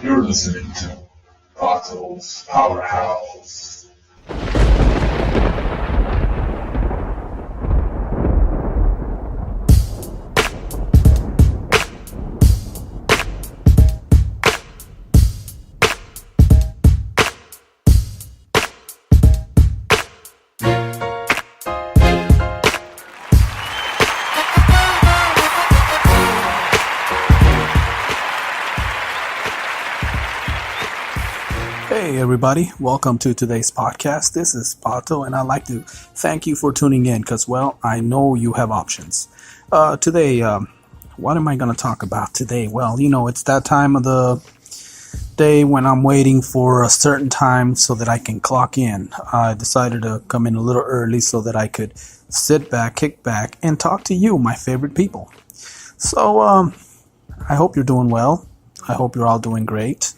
You're listening to Pato's Powerhouse. Hey everybody, welcome to today's podcast. This is Pato and I'd like to thank you for tuning in because, well, I know you have options. Today, what am I going to talk about today? Well, it's that time of the day when I'm waiting for a certain time so that I can clock in. I decided to come in a little early so that I could sit back, kick back, and talk to you, my favorite people. So, I hope you're doing well. I hope you're all doing great.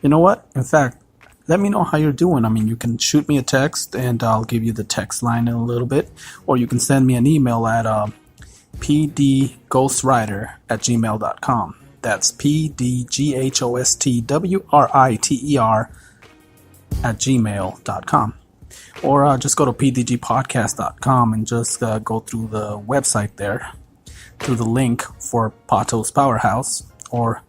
You know what? In fact, let me know how you're doing. I mean, you can shoot me a text and I'll give you the text line in a little bit. Or you can send me an email at pdghostwriter@gmail.com. That's pdghostwriter@gmail.com. Or just go to pdgpodcast.com and just go through the website there, through the link for Pato's Powerhouse. Or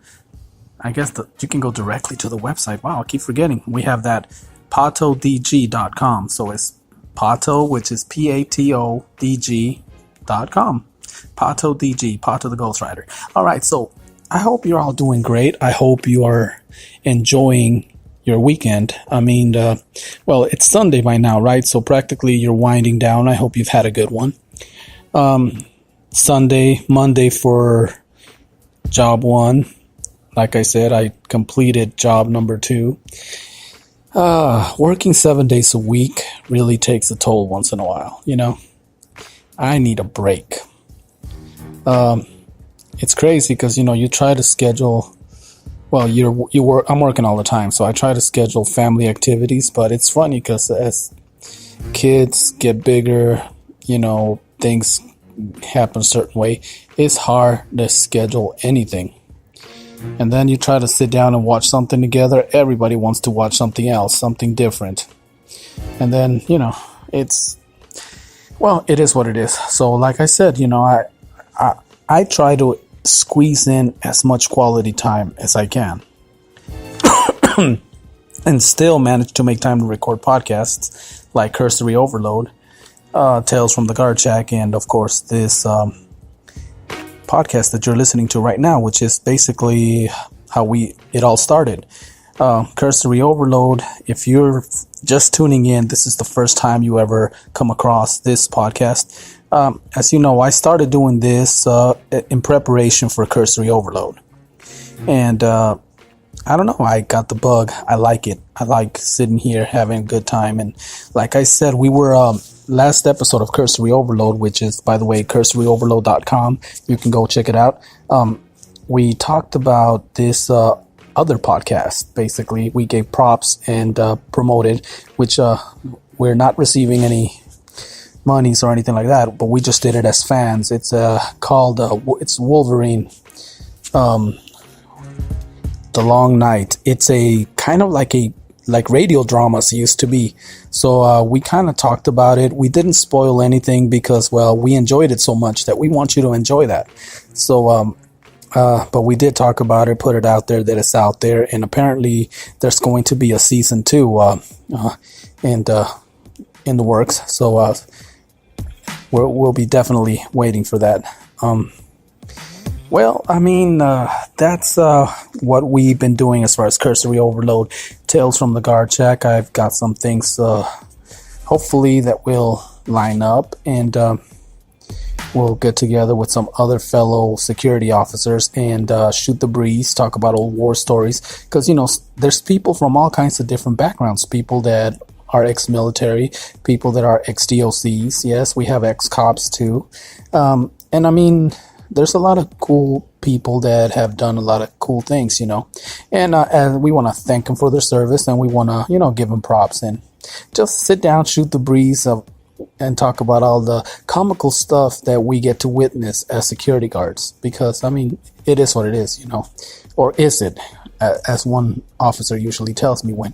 I guess you can go directly to the website. Wow, I keep forgetting. We have that patodg.com. So it's Pato, which is PATODG.com. PatoDG, Pato the Ghostwriter. All right, so I hope you're all doing great. I hope you are enjoying your weekend. I mean, well, it's Sunday by now, right? So practically you're winding down. I hope you've had a good one. Monday for job 1. Like I said, I completed job number 2. Working 7 days a week really takes a toll once in a while, I need a break. It's crazy because, you try to schedule, well, I'm working all the time, so I try to schedule family activities, but it's funny because as kids get bigger, things happen a certain way. It's hard to schedule anything. And then you try to sit down and watch something together. Everybody wants to watch something else, something different. And then, it is what it is. So like I said, I try to squeeze in as much quality time as I can. And still manage to make time to record podcasts like Cursory Overload, Tales from the Guard Shack, and of course this podcast that you're listening to right now, which is basically how it all started. Cursory Overload. If you're just tuning in, this is the first time you ever come across this podcast. As you know, I started doing this in preparation for Cursory Overload. And I don't know, I got the bug. I like it. I like sitting here having a good time. And like I said, we were last episode of Cursory Overload, which is, by the way, cursoryoverload.com. You can go check it out. We talked about this other podcast. Basically, we gave props and promoted, which we're not receiving any monies or anything like that, but we just did it as fans. It's called it's Wolverine, The Long Night. It's a kind of like radio dramas used to be. So we kind of talked about it. We didn't spoil anything because, well, we enjoyed it so much that we want you to enjoy that. So, but we did talk about it, put it out there that it's out there. And apparently there's going to be a season 2 in the works. So we'll be definitely waiting for that. Well, I mean, that's what we've been doing as far as Cursory Overload, Tales from the Guard Shack. I've got some things, hopefully, that will line up, and we'll get together with some other fellow security officers and shoot the breeze, talk about old war stories, because, there's people from all kinds of different backgrounds, people that are ex-military, people that are ex-DOCs. Yes, we have ex-cops too. And I mean, there's a lot of cool people that have done a lot of cool things, and we want to thank them for their service, and we want to, give them props and just sit down, shoot the breeze and talk about all the comical stuff that we get to witness as security guards, because, I mean, it is what it is, or is it? as one officer usually tells me, when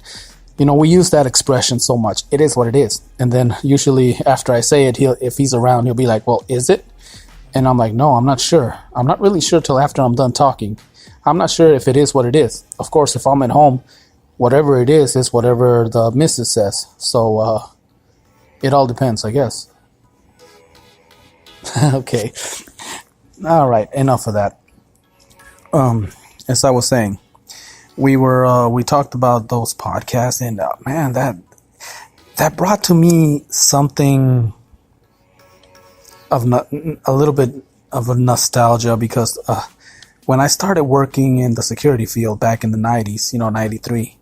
we use that expression so much, it is what it is. And then usually after I say it, if he's around, he'll be like, well, is it? And I'm like, no, I'm not sure. I'm not really sure till after I'm done talking. I'm not sure if it is what it is. Of course, if I'm at home, whatever it is whatever the missus says. So it all depends, I guess. Okay. All right. Enough of that. As I was saying, we talked about those podcasts, and man, that brought to me something of a little bit of a nostalgia, because when I started working in the security field back in the 90s, 93,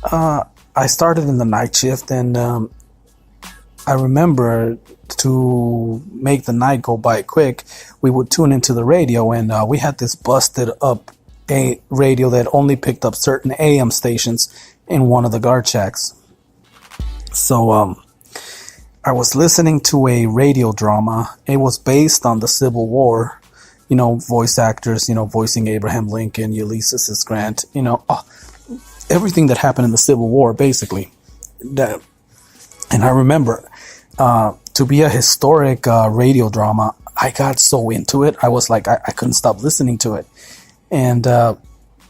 I started in the night shift, and I remember, to make the night go by quick, we would tune into the radio, and we had this busted up a radio that only picked up certain AM stations in one of the guard shacks. So I was listening to a radio drama. It was based on the Civil War, voice actors, voicing Abraham Lincoln, Ulysses S. Grant, everything that happened in the Civil War, basically. And I remember, to be a historic radio drama, I got so into it. I was like, I couldn't stop listening to it. And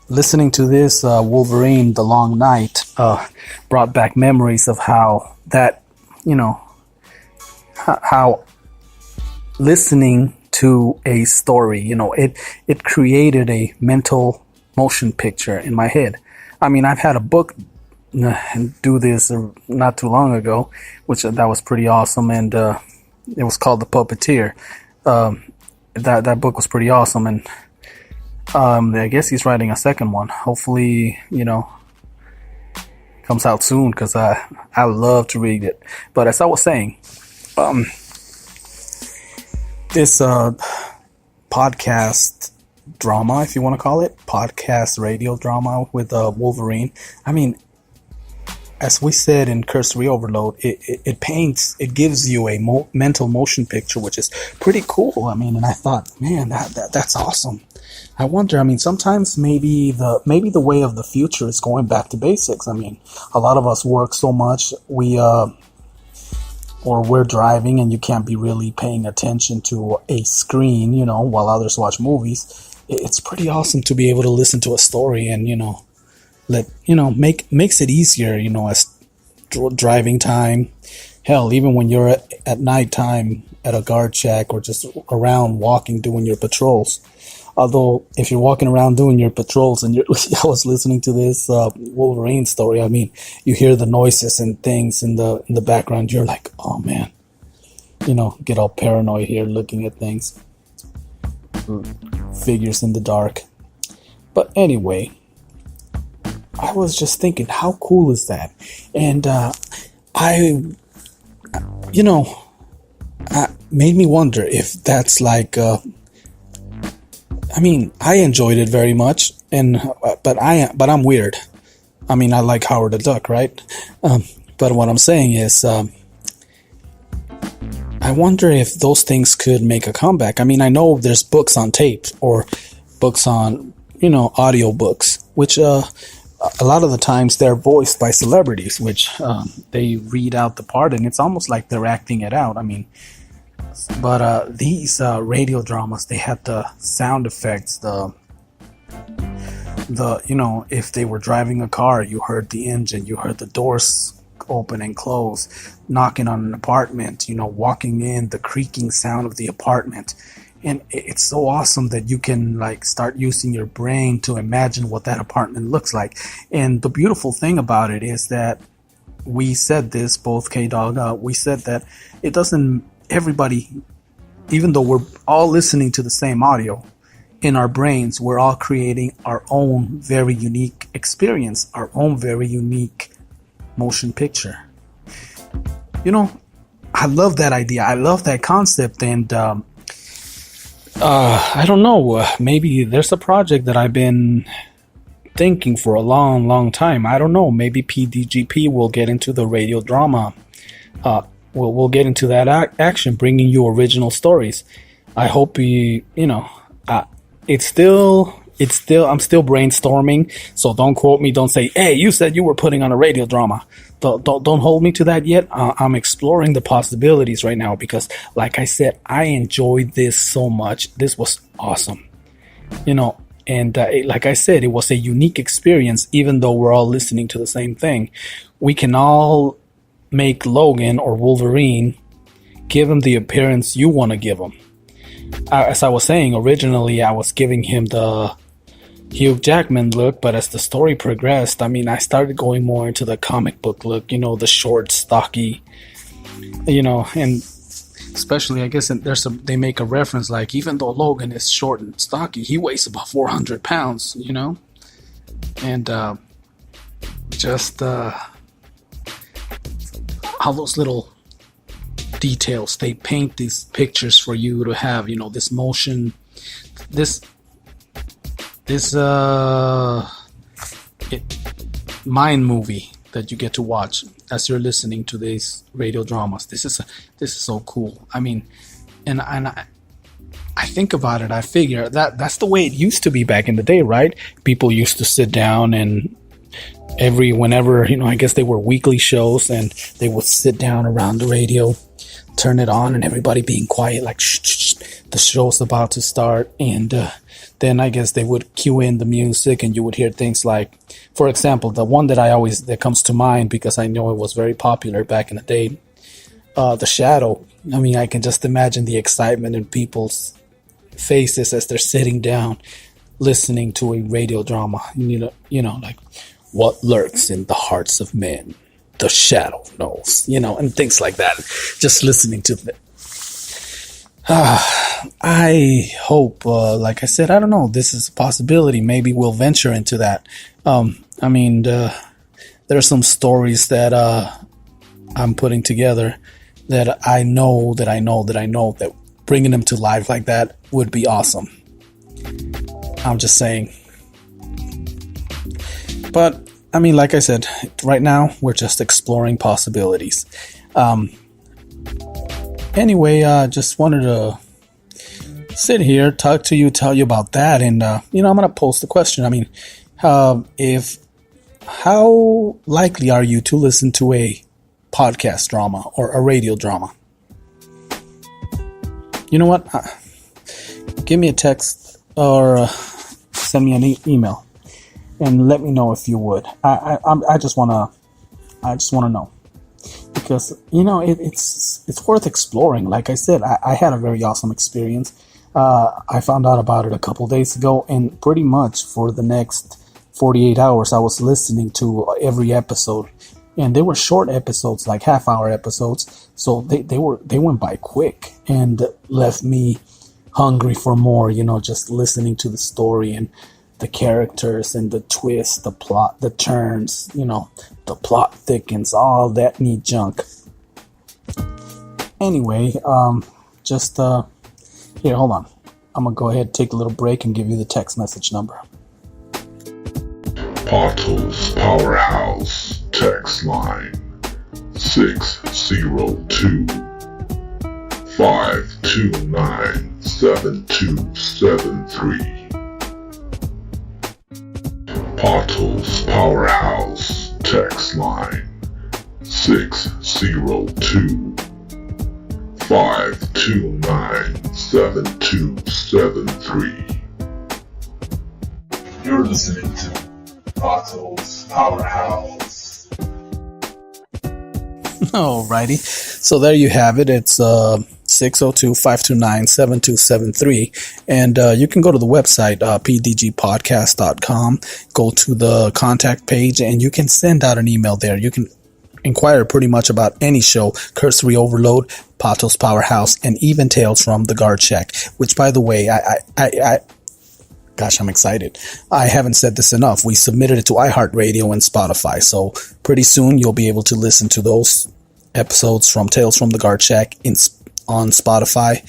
listening to this Wolverine, The Long Night, brought back memories of how that, how listening to a story, it created a mental motion picture in my head. I mean, I've had a book do this not too long ago, which that was pretty awesome, and it was called The Puppeteer. That book was pretty awesome, and I guess he's writing a second one. Hopefully, comes out soon, because I love to read it. But as I was saying, this podcast drama, if you want to call it, podcast radio drama with Wolverine. I mean, as we said in Cursory Overload, it gives you a mental motion picture, which is pretty cool. I mean, and I thought, man, that's awesome. I wonder, I mean, sometimes maybe the way of the future is going back to basics. I mean, a lot of us work so much, we're driving, and you can't be really paying attention to a screen, while others watch movies. It's pretty awesome to be able to listen to a story and, makes it easier, as driving time. Hell, even when you're at nighttime at a guard shack, or just around walking, doing your patrols. Although, if you're walking around doing your patrols and I was listening to this Wolverine story, I mean, you hear the noises and things in the background. You're like, oh man, get all paranoid here looking at things, figures in the dark. But anyway, I was just thinking, how cool is that? And made me wonder if that's like. I mean, I enjoyed it very much, but I'm weird. I mean, I like Howard the Duck, right? But what I'm saying is, I wonder if those things could make a comeback. I mean, I know there's books on tape, or books on, audio books, which a lot of the times they're voiced by celebrities, which they read out the part, and it's almost like they're acting it out. I mean. But these radio dramas, they had the sound effects, the if they were driving a car, you heard the engine, you heard the doors open and close, knocking on an apartment, walking in, the creaking sound of the apartment. And it's so awesome that you can start using your brain to imagine what that apartment looks like. And the beautiful thing about it is that we said this, both K-Dog, we said that it doesn't. Everybody, even though we're all listening to the same audio, in our brains, we're all creating our own very unique experience, our own very unique motion picture. I love that idea. I love that concept. And I don't know, maybe there's a project that I've been thinking for a long, long time. I don't know, maybe PDGP will get into the radio drama. We'll get into that action, bringing you original stories. I hope it's still I'm still brainstorming. So don't quote me. Don't say, hey, you said you were putting on a radio drama. Don't hold me to that yet. I'm exploring the possibilities right now because, like I said, I enjoyed this so much. This was awesome, and like I said, it was a unique experience. Even though we're all listening to the same thing, we can all make Logan or Wolverine, give him the appearance you want to give him. As I was saying, originally I was giving him the Hugh Jackman look, but as the story progressed, I started going more into the comic book look, the short, stocky, and especially, I guess, they make a reference like, even though Logan is short and stocky, he weighs about 400 pounds, and just how those little details, they paint these pictures for you to have, this motion, this mind movie that you get to watch as you're listening to these radio dramas. This is so cool. And I think about it, I figure that's the way it used to be back in the day, right? People used to sit down and whenever, I guess they were weekly shows, and they would sit down around the radio, turn it on, and everybody being quiet, like, shh, the show's about to start. And then I guess they would cue in the music, and you would hear things like, for example, the one that comes to mind, because I know it was very popular back in the day, The Shadow. I can just imagine the excitement in people's faces as they're sitting down listening to a radio drama. Like, what lurks in the hearts of men, the shadow knows, and things like that. Just listening to them. I hope, like I said, I don't know, this is a possibility. Maybe we'll venture into that. There are some stories that I'm putting together that I know that bringing them to life like that would be awesome. I'm just saying. But, like I said, right now, we're just exploring possibilities. Anyway, just wanted to sit here, talk to you, tell you about that. And, I'm going to post the question. How likely are you to listen to a podcast drama or a radio drama? You know what? Give me a text or send me an email and let me know if you would. I just want to know. Because, it's worth exploring. Like I said, I had a very awesome experience. I found out about it a couple days ago, and pretty much for the next 48 hours, I was listening to every episode. And they were short episodes, like half-hour episodes. So they went by quick and left me hungry for more, just listening to the story and the characters and the twists, the plot, the turns, the plot thickens, all that neat junk. Anyway, here, hold on. I'm going to go ahead and take a little break and give you the text message number. Potholes Powerhouse text line 602-529-7273. Potholes Powerhouse text line 602-529-7273. You're listening to Potholes Powerhouse. Alrighty, so there you have it. It's 602-529-7273, and you can go to the website pdgpodcast.com, go to the contact page, and you can send out an email there. You can inquire pretty much about any show, Cursory Overload, Potholes Powerhouse, and even Tales from the Guard Shack, which, by the way, gosh, I'm excited. I haven't said this enough. We submitted it to iHeartRadio and Spotify, so pretty soon you'll be able to listen to those episodes from Tales from the Guard Shack on Spotify,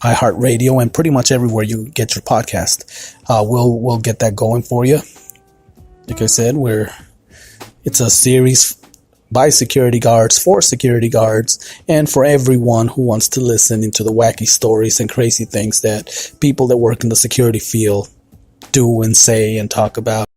iHeartRadio, and pretty much everywhere you get your podcast. We'll get that going for you. Like I said, it's a series by security guards, for security guards, and for everyone who wants to listen into the wacky stories and crazy things that people that work in the security field do and say and talk about.